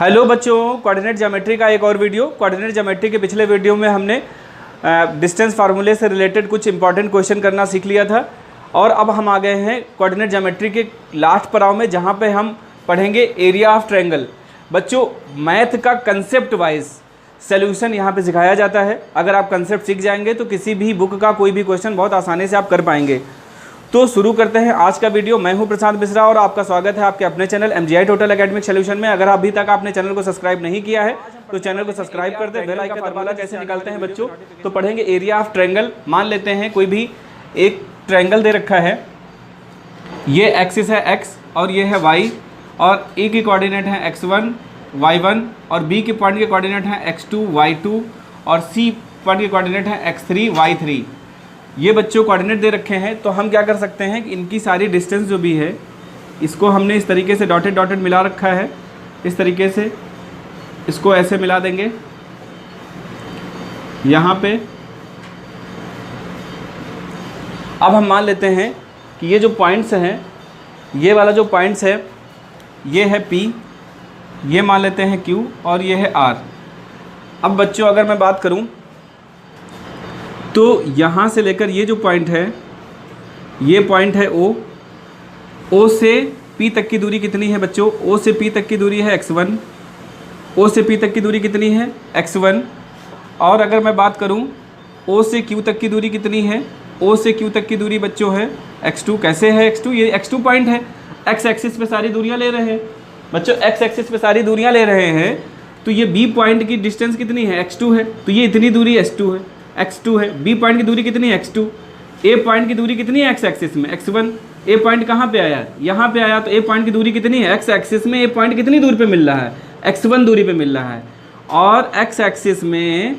Hello बच्चों, coordinate geometry का एक और वीडियो। कोऑर्डिनेट ज्योमेट्री के पिछले वीडियो में हमने डिस्टेंस फार्मूले से रिलेटेड कुछ इंपॉर्टेंट क्वेश्चन करना सीख लिया था और अब हम आ गए हैं कोऑर्डिनेट ज्योमेट्री के लास्ट पड़ाव में, जहां पे हम पढ़ेंगे एरिया ऑफ ट्रायंगल। बच्चों, मैथ का कंसेप्ट वाइज सोल्यूशन यहाँ पे सिखाया जाता है। अगर आप कंसेप्ट सीख जाएंगे तो किसी भी बुक का कोई भी क्वेश्चन बहुत आसानी से आप कर पाएंगे। तो शुरू करते हैं आज का वीडियो। मैं हूं प्रशांत मिश्रा और आपका स्वागत है आपके अपने channel MGI total academic solution में। अगर अभी तक आपने चैनल को सब्सक्राइब नहीं किया है तो चैनल को सब्सक्राइब कर दें। बेल आइकन दबाना कैसे निकालते हैं बच्चों, तो पढ़ेंगे एरिया ऑफ ट्रायंगल। मान लेते हैं कोई भी एक ट्रायंगल दे रखा है, ये एक्सिस है x और ये है y और ए की कोऑर्डिनेट है x1 y1 और बी के पॉइंट के कोऑर्डिनेट है x2 y2 और सी पॉइंट के कोऑर्डिनेट है x3 y3। ये बच्चों कोऑर्डिनेट दे रखे हैं, तो हम क्या कर सकते हैं कि इनकी सारी डिस्टेंस जो भी है इसको हमने इस तरीके से डॉटेड डॉटेड मिला रखा है। इस तरीके से इसको ऐसे मिला देंगे यहाँ पे। अब हम मान लेते हैं कि ये जो पॉइंट्स हैं, ये वाला जो पॉइंट्स है ये है P, ये मान लेते हैं Q और ये है R। अब बच्चों अगर मैं बात करूं तो यहाँ से लेकर ये जो पॉइंट है, ये पॉइंट है O से P तक की दूरी कितनी है बच्चों? O से P तक की दूरी है x1, O से P तक की दूरी कितनी है x1। और अगर मैं बात करूँ O से Q तक की दूरी कितनी है? O से Q तक की दूरी बच्चों है x2। कैसे है x2? ये x2 पॉइंट है, x एक्सिस पे सारी दूरियाँ ले रहे हैं बच्चों, x एक्सिस पे सारी दूरियाँ ले रहे हैं। तो ये B पॉइंट की डिस्टेंस कितनी है? x2 है, तो ये इतनी दूरी x2 है, x2 है। B पॉइंट की दूरी कितनी है? x2। A पॉइंट की दूरी कितनी है x एक्सिस में? x1। A पॉइंट कहाँ पे आया? यहाँ पे आया, तो A पॉइंट की दूरी कितनी है? x एक्सिस में A पॉइंट कितनी दूरी पे मिल रहा है? x1 दूरी पे मिल रहा है। और x एक्सिस में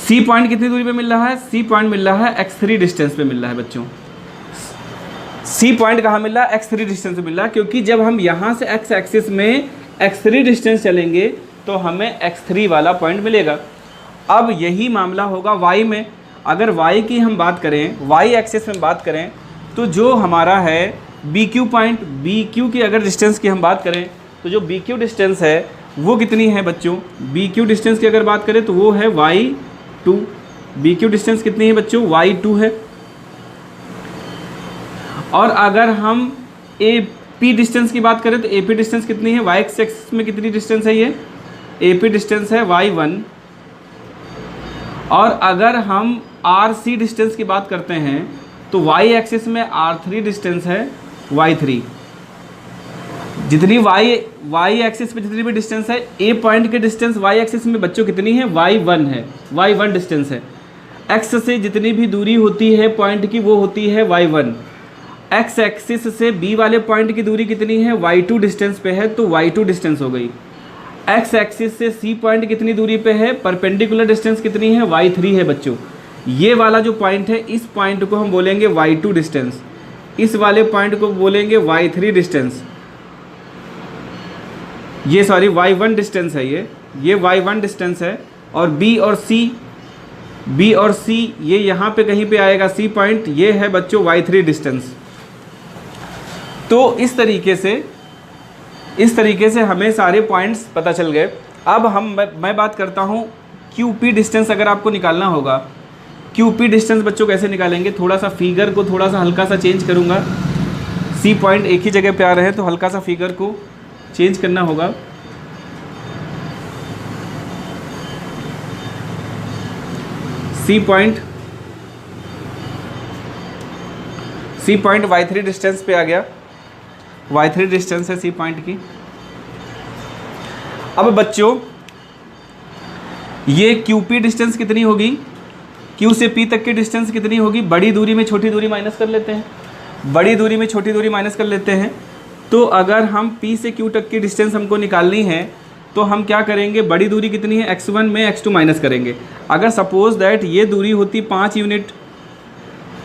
C पॉइंट कितनी दूरी पे मिल रहा है? C पॉइंट मिल रहा है x3 डिस्टेंस पे मिल रहा है बच्चों। C पॉइंट कहाँ मिल रहा है? x3 डिस्टेंस पे मिल रहा है, क्योंकि जब हम यहाँ से x एक्सिस में x3 डिस्टेंस चलेंगे तो हमें x3 वाला पॉइंट मिलेगा। अब यही मामला होगा y में। अगर y की हम बात करें, y एक्सिस में बात करें, तो जो हमारा है BQ पॉइंट, BQ की अगर डिस्टेंस की हम बात करें तो जो BQ डिस्टेंस है वो कितनी है बच्चों? BQ डिस्टेंस की अगर बात करें तो वो है y2। BQ डिस्टेंस कितनी है बच्चों? y2 है। और अगर हम AP डिस्टेंस की बात करें तो AP डिस्टेंस कितनी है? y एक्सिस में कितनी डिस्टेंस है? ये AP डिस्टेंस है y1। और अगर हम RC डिस्टेंस की बात करते हैं तो y एक्सिस में R3 डिस्टेंस है y3। जितनी y एक्सिस पे जितनी भी डिस्टेंस है, A पॉइंट के डिस्टेंस y एक्सिस में बच्चों कितनी है? y1 है, y1 डिस्टेंस है। x से जितनी भी दूरी होती है पॉइंट की वो होती है y1। x एक्सिस से B वाले पॉइंट की दूरी कितनी है? y2 डिस्टेंस पे है, तो y2 डिस्टेंस हो गई। x एक्सिस से C पॉइंट कितनी दूरी पे है? परपेंडिकुलर डिस्टेंस कितनी है? y3 है बच्चों। ये वाला जो पॉइंट है, इस पॉइंट को हम बोलेंगे y2 डिस्टेंस, इस वाले पॉइंट को बोलेंगे y3 डिस्टेंस। ये सॉरी y1 डिस्टेंस है, ये y1 डिस्टेंस है। और B और C ये यहाँ पे कहीं पे आएगा C पॉइंट, ये है बच्चों y3 डिस्टेंस। तो इस तरीके से हमें सारे पॉइंट्स पता चल गए। अब मैं बात करता हूँ QP डिस्टेंस। अगर आपको निकालना होगा QP डिस्टेंस बच्चों कैसे निकालेंगे? थोड़ा सा फिगर को थोड़ा सा हल्का सा चेंज करूँगा। C पॉइंट एक ही जगह पे आ रहे हैं तो हल्का सा फिगर को चेंज करना होगा। C पॉइंट y3 डिस्टेंस पे आ गया, y3 डिस्टेंस है C पॉइंट की। अब बच्चों ये QP डिस्टेंस कितनी होगी? Q से P तक की डिस्टेंस कितनी होगी? बड़ी दूरी में छोटी दूरी माइनस कर लेते हैं, बड़ी दूरी में छोटी दूरी माइनस कर लेते हैं। तो अगर हम P से Q तक की डिस्टेंस हमको निकालनी है तो हम क्या करेंगे? बड़ी दूरी कितनी है? x1 में x2 माइनस करेंगे। अगर सपोज दैट ये दूरी होती 5 यूनिट,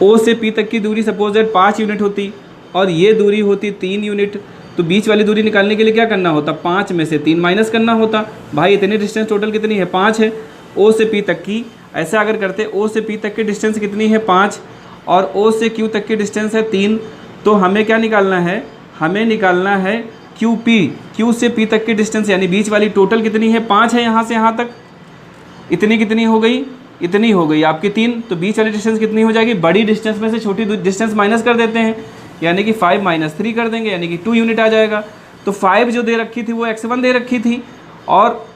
O से P तक की दूरी सपोज दैट 5 यूनिट होती और ये दूरी होती 3 यूनिट, तो बीच वाली दूरी निकालने के लिए क्या करना होता? 5 में से 3 माइनस करना होता। भाई इतनी डिस्टेंस टोटल कितनी है? 5 है O से P तक की। ऐसा अगर करते O से P तक की डिस्टेंस कितनी है? 5 और O से Q तक की डिस्टेंस है 3। तो हमें क्या निकालना है? हमें निकालना है क्यू पी, क्यू से पी तक की डिस्टेंस यानी बीच वाली टोटल कितनी है 5 है यहाँ से यहाँ तक, इतनी कितनी हो गई, इतनी हो गई आपकी 3, तो बीच वाली डिस्टेंस कितनी हो जाएगी, बड़ी डिस्टेंस में से छोटी डिस्टेंस माइनस कर देते हैं यानी कि 5 - 3 कर देंगे यानी कि 2 यूनिट आ जाएगा। तो 5 जो दे रखी थी वो x1 दे रखी थी और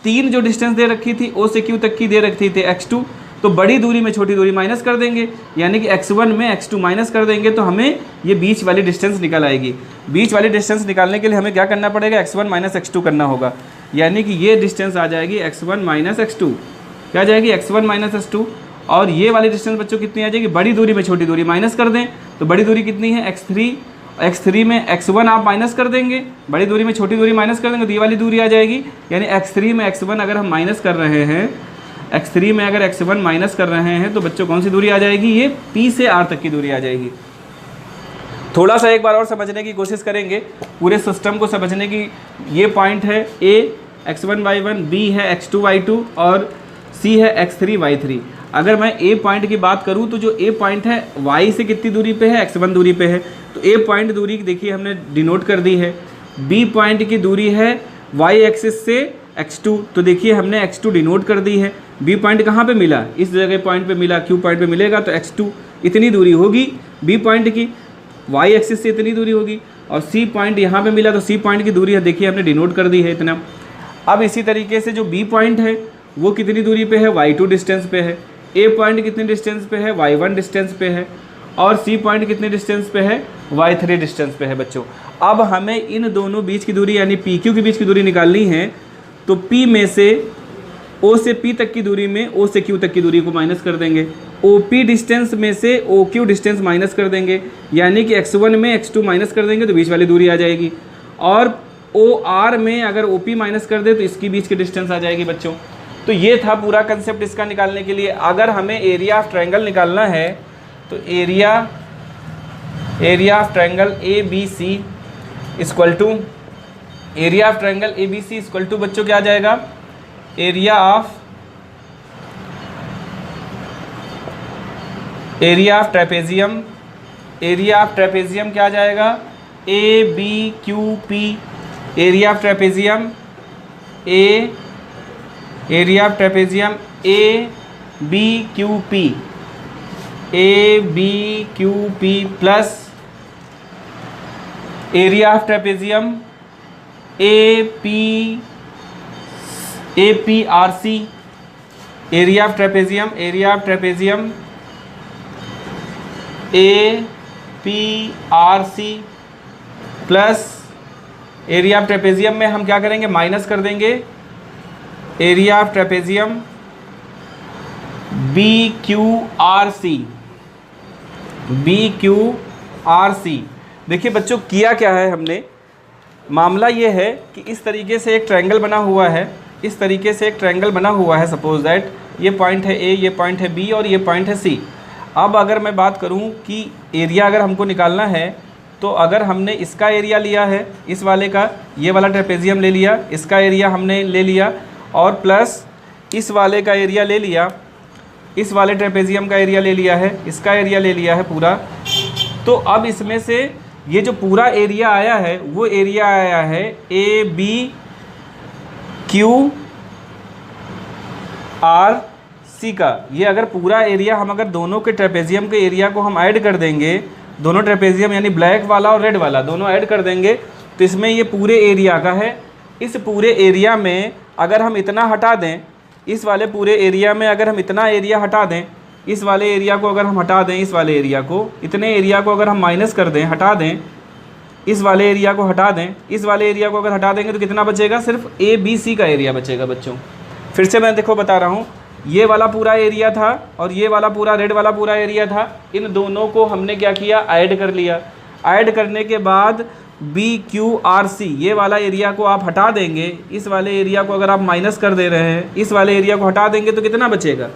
3 जो डिस्टेंस दे रखी थी O से Q तक की दे रखी थी x2, तो बड़ी दूरी में छोटी दूरी माइनस कर देंगे यानी कि x1 में x2 माइनस कर देंगे तो हमें ये बीच वाली डिस्टेंस निकल आएगी। बीच वाली डिस्टेंस निकालने के लिए हमें क्या करना पड़ेगा, x1 - x2 करना होगा यानी कि ये डिस्टेंस आ जाएगी x1 - x2, क्या आ जाएगी x1 - x2। और ये वाली डिस्टेंस बच्चों कितनी आ जाएगी, बड़ी दूरी में छोटी दूरी माइनस कर दें तो बड़ी दूरी कितनी है x3, x3 में x1 आप माइनस कर देंगे, बड़ी दूरी में छोटी दूरी माइनस कर देंगे तो ये वाली दूरी आ जाएगी यानी x3 में x1 अगर हम माइनस कर रहे हैं, x3 में अगर x1 माइनस कर रहे हैं तो बच्चों कौन सी दूरी आ जाएगी, ये P से R तक की दूरी आ जाएगी। थोड़ा सा एक बार और समझने की कोशिश करेंगे, पूरे सिस्टम को समझने की। ये पॉइंट है A x1 y1, B है x2 y2 और C है x3 y3। अगर मैं A पॉइंट की बात करूं तो जो A पॉइंट है Y से कितनी दूरी पे है, x1 दूरी पे है, तो A पॉइंट दूरी देखिए हमने डिनोट कर दी है। B पॉइंट की दूरी है Y एक्सिस से x2, तो देखिए हमने x2 डिनोट कर दी है। B पॉइंट कहाँ पे मिला, इस जगह पॉइंट पे मिला, Q पॉइंट पे मिलेगा तो x2 इतनी दूरी होगी B पॉइंट की, Y एक्सिस से इतनी दूरी होगी। और C पॉइंट यहाँ पे मिला तो C पॉइंट की दूरी है देखिए हमने डिनोट कर दी है इतना। अब इसी तरीके से जो B पॉइंट है वो कितनी दूरी पे है, y2 डिस्टेंस पे है। A पॉइंट कितनी डिस्टेंस पे है, y1 डिस्टेंस पे है। और C पॉइंट कितने डिस्टेंस पे है, y3 डिस्टेंस पे है बच्चों। अब हमें इन दोनों बीच की दूरी यानी PQ के बीच की दूरी निकालनी है, तो P में से O से P तक की दूरी में O से Q तक की दूरी को माइनस कर देंगे, OP डिस्टेंस में से OQ डिस्टेंस माइनस कर देंगे यानी कि x1 में x2 माइनस कर देंगे तो बीच वाली दूरी आ जाएगी। और OR में अगर OP माइनस कर दे तो इसकी बीच की डिस्टेंस आ जाएगी बच्चों। तो ये था पूरा कंसेप्ट इसका निकालने के लिए। अगर हमें एरिया ऑफ ट्रायंगल निकालना है तो area of triangle ABC equal to area of triangle ABC equal to बच्चों क्या आ जाएगा, area of trapezium, area of trapezium क्या आ जाएगा, ABQP, area of trapezium area of trapezium ABQP plus area of trapezium APRC, area of trapezium APRC plus area of trapezium में हम क्या करेंगे, माइनस कर देंगे एरिया ऑफ ट्रेपेजियम BQRC। देखिए बच्चों किया क्या है हमने, मामला ये है कि इस तरीके से एक ट्रायंगल बना हुआ है, इस तरीके से एक ट्रायंगल बना हुआ है। सपोज दैट ये पॉइंट है A, ये पॉइंट है B और ये पॉइंट है C। अब अगर मैं बात करूं कि एरिया अगर हमको निकालना है तो अगर हमने इसका एरिया लिया है, इस वाले का, ये वाला ट्रेपेजियम ले लिया, इसका एरिया हमने ले लिया और प्लस इस वाले का एरिया ले लिया, इस वाले ट्रेपेजियम का एरिया ले लिया है, इसका एरिया ले लिया है पूरा। तो अब इसमें से ये जो पूरा एरिया आया है वो एरिया आया है ABQRC का। ये अगर पूरा एरिया हम अगर दोनों के ट्रेपेजियम के एरिया को हम ऐड कर देंगे, दोनों ट्रेपेजियम यानी ब्लैक वाला और रेड वाला दोनों ऐड कर देंगे तो इसमें ये पूरे एरिया का है। इस पूरे एरिया में अगर हम इतना हटा दें, इस वाले पूरे एरिया में अगर हम इतना एरिया हटा दें, इस वाले एरिया को अगर हम हटा दें, इस वाले एरिया को, इतने एरिया को अगर हम माइनस कर दें, हटा दें, इस वाले एरिया को हटा दें, इस वाले एरिया को अगर हटा देंगे तो कितना बचेगा, सिर्फ ABC का एरिया बचेगा बच्चों। फिर से मैं देखो बता रहा हूँ, ये वाला पूरा एरिया था और ये वाला पूरा रेड वाला पूरा एरिया था, इन दोनों को हमने क्या किया, ऐड कर लिया। ऐड करने के बाद BQRC ये वाला एरिया को आप हटा देंगे, इस वाले एरिया को अगर आप माइनस कर दे रहे हैं, इस वाले एरिया को हटा देंगे तो कितना बचेगा,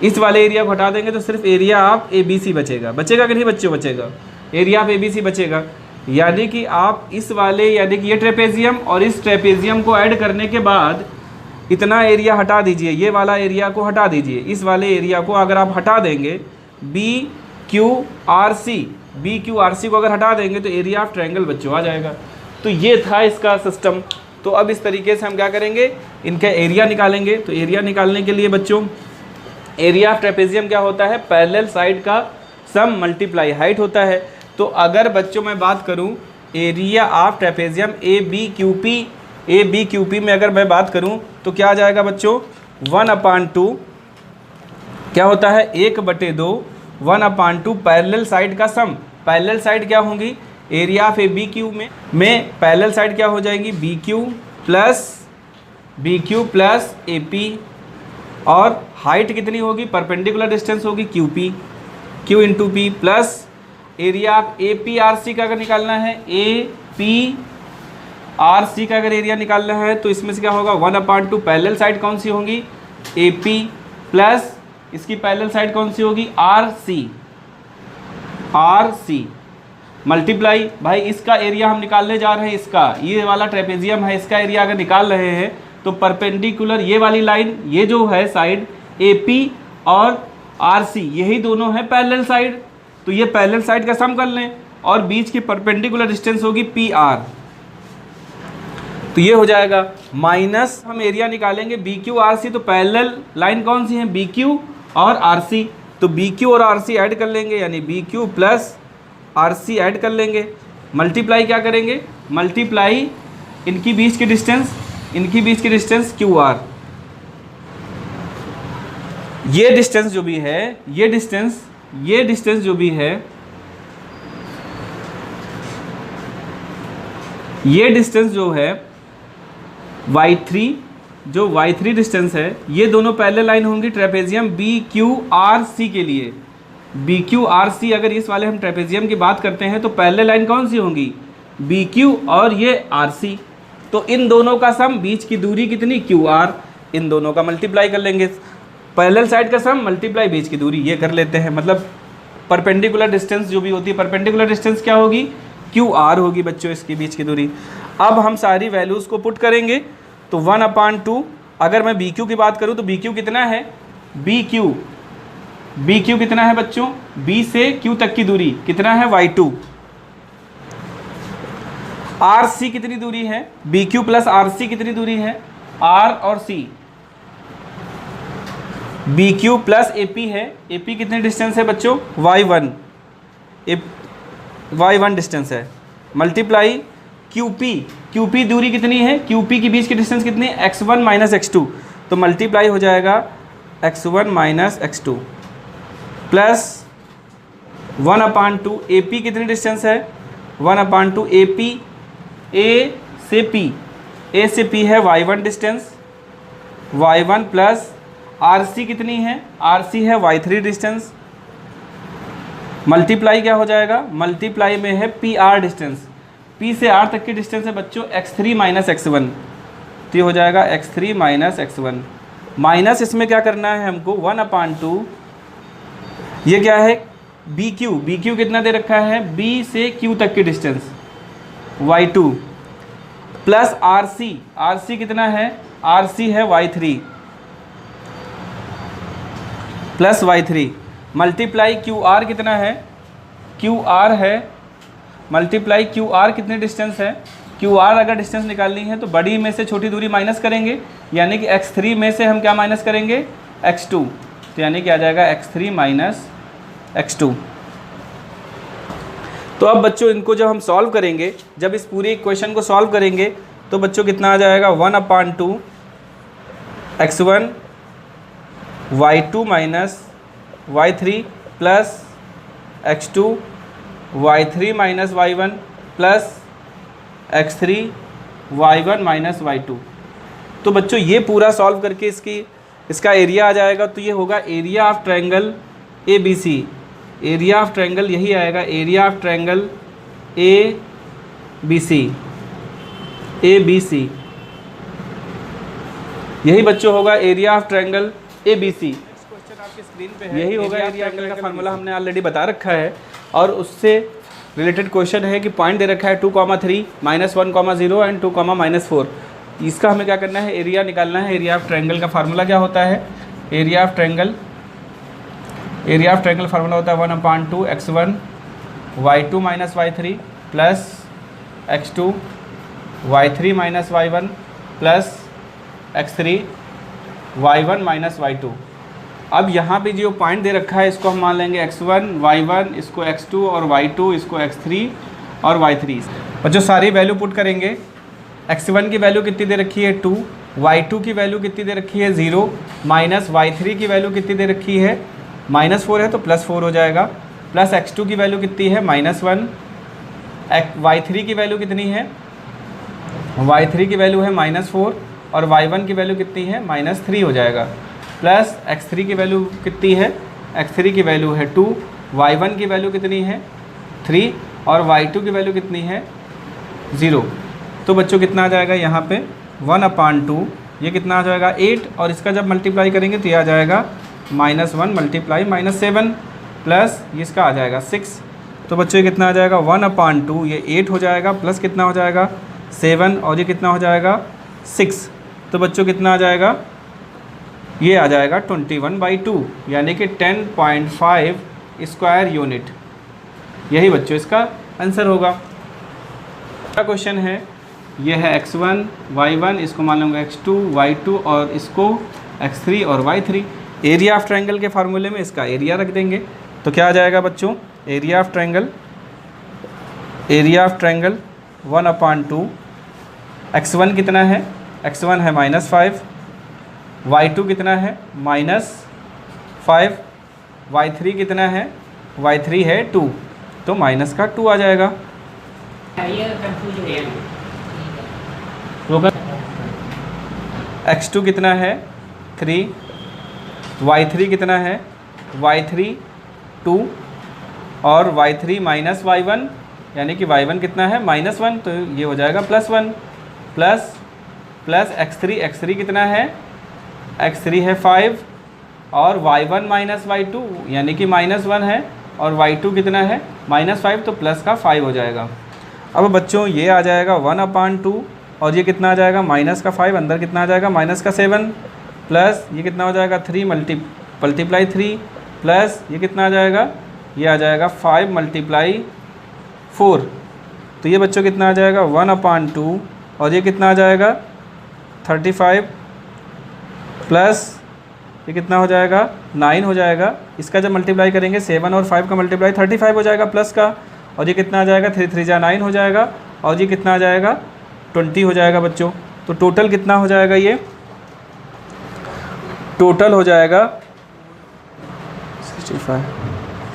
इस वाले एरिया को हटा देंगे तो सिर्फ एरिया ऑफ ABC बचेगा। बचेगा कि नहीं बच्चों, बचेगा, एरिया ऑफ ABC बचेगा। यानी कि आप इस वाले यानी कि ये ट्रेपेजियम और इस ट्रेपेजियम को ऐड करने के बाद इतना एरिया हटा दीजिए, ये वाला एरिया को हटा दीजिए, इस वाले एरिया को अगर आप हटा देंगे BQRC को अगर हटा देंगे तो एरिया ऑफ ट्रायंगल बच्चों आ जाएगा। तो ये था इसका सिस्टम। तो अब इस तरीके से हम क्या करेंगे, इनका एरिया निकालेंगे। तो एरिया निकालने के लिए बच्चों, एरिया ऑफ ट्रेपेजियम क्या होता है, पैरेलल साइड का सम मल्टीप्लाई हाइट होता है। तो अगर बच्चों मैं बात करूं area of trapezium A B Q P में अगर मैं बात करूं तो क्या आ जाएगा बच्चों, 1/2 क्या होता है, 1/2 1/2 पैरेलल साइड का सम। पैरेलल साइड क्या होंगी, area of A B Q में पैरेलल साइड क्या हो जाएंगी, B Q plus A P, और हाइट कितनी होगी, परपेंडिकुलर डिस्टेंस होगी Q into P, plus area of A P R C का अगर निकालना है, ए पी आर सी का अगर एरिया निकालना है तो इसमें से क्या होगा, 1/2 पैरेलल साइड कौन सी होंगी, ए पी, प्लस इसकी पैरेलल साइड कौन सी होगी, आर सी मल्टीप्लाई, भाई इसका एरिया हम निकालने जा रहे हैं, इसका ये वाला ट्रेपेजियम है, इसका एरिया अगर निकाल रहे हैं तो परपेंडिकुलर ये वाली लाइन, ये जो है साइड ए पी और आर सी, यही दोनों है पैरेलल साइड। तो ये पैरेलल साइड का सम कर लें और बीच की परपेंडिकुलर डिस्टेंस होगी पी आर। तो ये हो जाएगा माइनस, हम एरिया निकालेंगे बी क्यू आर सी, तो पैरेलल लाइन कौन सी है, बी क्यू और आर सी। तो बी क्यू और आर सी ऐड कर लेंगे, यानी B Q plus R C add कर लेंगे, मल्टीप्लाई क्या करेंगे, मल्टीप्लाई इनकी बीच की डिस्टेंस क्यू आर। ये डिस्टेंस जो भी है, ये डिस्टेंस जो भी है, ये डिस्टेंस जो है y3, जो y3 डिस्टेंस है, ये दोनों पैरेलल लाइन होंगी trapezium B Q R C के लिए। बी क्यू आर सी अगर इस वाले हम ट्रेपेजियम की बात करते हैं तो पैरेलल लाइन कौन सी होंगी, बी क्यू और ये आर सी। तो इन दोनों का सम, बीच की दूरी कितनी, क्यू आर, इन दोनों का मल्टीप्लाई कर लेंगे, पैरेलल साइड का सम मल्टीप्लाई बीच की दूरी, ये कर लेते हैं। मतलब परपेंडिकुलर डिस्टेंस जो भी होती है, परपेंडिकुलर डिस्टेंस क्या होगी, क्यू आर होगी बच्चों, इसकी बीच की दूरी। अब हम सारी वैल्यूज़ को पुट करेंगे तो 1/2, अगर मैं बी क्यू की बात करूँ तो बी क्यू कितना है, बी क्यू कितना है बच्चों, बी से क्यू तक की दूरी कितना है, y2। आर सी कितनी दूरी है, B Q plus R C कितनी दूरी है, आर और C, B Q plus A P है, ए पी कितनी डिस्टेंस है बच्चों, y1 डिस्टेंस है, मल्टीप्लाई क्यू पी दूरी कितनी है, क्यू पी के बीच की डिस्टेंस कितनी है, x1 माइनस x2, तो मल्टीप्लाई हो जाएगा x1 minus x2, plus 1/2 A P कितनी डिस्टेंस है, 1/2 ए पी, ए से पी है y1 distance, y1 plus R C कितनी है, आर सी है y3 डिस्टेंस, मल्टीप्लाई क्या हो जाएगा, मल्टीप्लाई में है पी आर डिस्टेंस, पी से आर तक की डिस्टेंस है बच्चों x3 माइनस x1, तो ये हो जाएगा x3 माइनस x1, माइनस इसमें क्या करना है हमको, 1/2, ये क्या है, बी क्यू कितना दे रखा है, बी से क्यू तक की डिस्टेंस y2, प्लस आर सी कितना है, आर सी है y3 plus y3, multiply Q R कितना है, क्यू आर है, मल्टीप्लाई क्यू आर कितनी डिस्टेंस है, क्यू आर अगर डिस्टेंस निकालनी है तो बड़ी में से छोटी दूरी माइनस करेंगे, यानी कि x3 में से हम क्या माइनस करेंगे, x2, तो यानी कि आ जाएगा x3 माइनस x2। तो अब बच्चों इनको जब हम सॉल्व करेंगे, जब इस पूरे इक्वेशन को सॉल्व करेंगे तो बच्चों कितना आ जाएगा, 1/2 x1 y2 minus y3 plus x2 y3 minus y1 plus x3 y1 minus y2। तो बच्चों ये पूरा सॉल्व करके इसका एरिया आ जाएगा, तो ये होगा area of triangle A B C, area of triangle यही आएगा, area of triangle A B C, यही बच्चों होगा area of triangle A B C. Question आपकी स्क्रीन पे है, यही होगा एरिया ट्रायंगल का फार्मूला हमने ऑलरेडी बता रखा है, और उससे रिलेटेड क्वेश्चन है कि पॉइंट दे रखा है 2,3 -1,0 एंड 2,-4। इसका हमें क्या करना है, एरिया निकालना है। एरिया ऑफ ट्रायंगल का फार्मूला क्या होता है, एरिया ऑफ ट्रायंगल फार्मूला होता है 1/2 x1 y2 minus y3 plus x2 y3 minus y1 plus x3 y1 minus y2। अब यहाँ पे जो पॉइंट दे रखा है इसको हम मान लेंगे x1 y1, इसको x2 और y2, इसको x3 और y3। और जो सारी वैल्यू पुट करेंगे, x1 की वैल्यू कितनी दे रखी है 2, y2 की वैल्यू कितनी दे रखी है 0, माइनस y3 की वैल्यू कितनी दे रखी है -4 है तो +4 हो जाएगा, प्लस x2 की वैल्यू कितनी है -1, y3 की वैल्यू कितनी है, y3 की वैल्यू है -4 और y1 की वैल्यू कितनी है -3 हो जाएगा, प्लस x3 की वैल्यू कितनी है, x3 की वैल्यू है 2, y1 की वैल्यू कितनी है 3 और y2 की वैल्यू कितनी है 0। तो बच्चों कितना आ जाएगा यहाँ पे 1/2, ये कितना आ जाएगा 8, और इसका जब मल्टीप्लाई करेंगे तो ये आ जाएगा -1 मल्टीप्लाई -7 प्लस इसका आ जाएगा 6। तो बच्चों ये कितना आ जाएगा 1/2, ये 8 हो जाएगा, प्लस कितना हो जाएगा 7 और ये कितना हो जाएगा 6। तो बच्चों कितना आ जाएगा, ये आ जाएगा 21/2 यानी कि 10.5 स्क्वायर यूनिट। यही बच्चों इसका आंसर होगा। अगला क्वेश्चन है, यह है x1 y1, इसको मान लूँगा x2 y2 और इसको x3 और y3। एरिया ऑफ ट्रायंगल के फार्मूले में इसका एरिया रख देंगे तो क्या आ जाएगा बच्चों, एरिया ऑफ ट्रायंगल 1/2, x1 कितना है, x1 है -5, y2 कितना है -5, y3 कितना है, y3 है 2, तो माइनस का 2 आ जाएगा। x2 कितना है 3, y3 कितना है y3 2 और y3 माइनस y1 यानी कि y1 कितना है -1, तो ये हो जाएगा +1 प्लस x3 कितना है, x3 है 5 और y1 माइनस y2 यानी कि -1 है और y2 कितना है -5, तो प्लस का 5 हो जाएगा। अब बच्चों ये आ जाएगा 1/2 और ये कितना आ जाएगा -5, अंदर कितना आ जाएगा -7 प्लस ये कितना हो जाएगा 3 मल्टीप्लाई 3 प्लस ये कितना आ जाएगा, ये आ जाएगा 5 मल्टीप्लाई 4। तो ये बच्चों कितना आ जाएगा 1/2 और ये कितना आ जाएगा 35 प्लस ये कितना हो जाएगा 9 हो जाएगा। इसका जब मल्टीप्लाई करेंगे 7 और 5 का मल्टीप्लाई 35 हो जाएगा प्लस का, और ये कितना आ जाएगा 3 3 जा 9 हो जाएगा और ये कितना आ जाएगा 20 हो जाएगा बच्चों। तो टोटल कितना हो जाएगा, ये टोटल हो जाएगा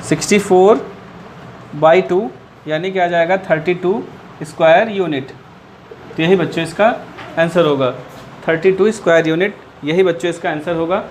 64/2 यानी कि आ जाएगा 32 स्क्वायर यूनिट। तो यही बच्चों इसका आंसर होगा 32 स्क्वायर यूनिट, यही बच्चों इसका आंसर होगा।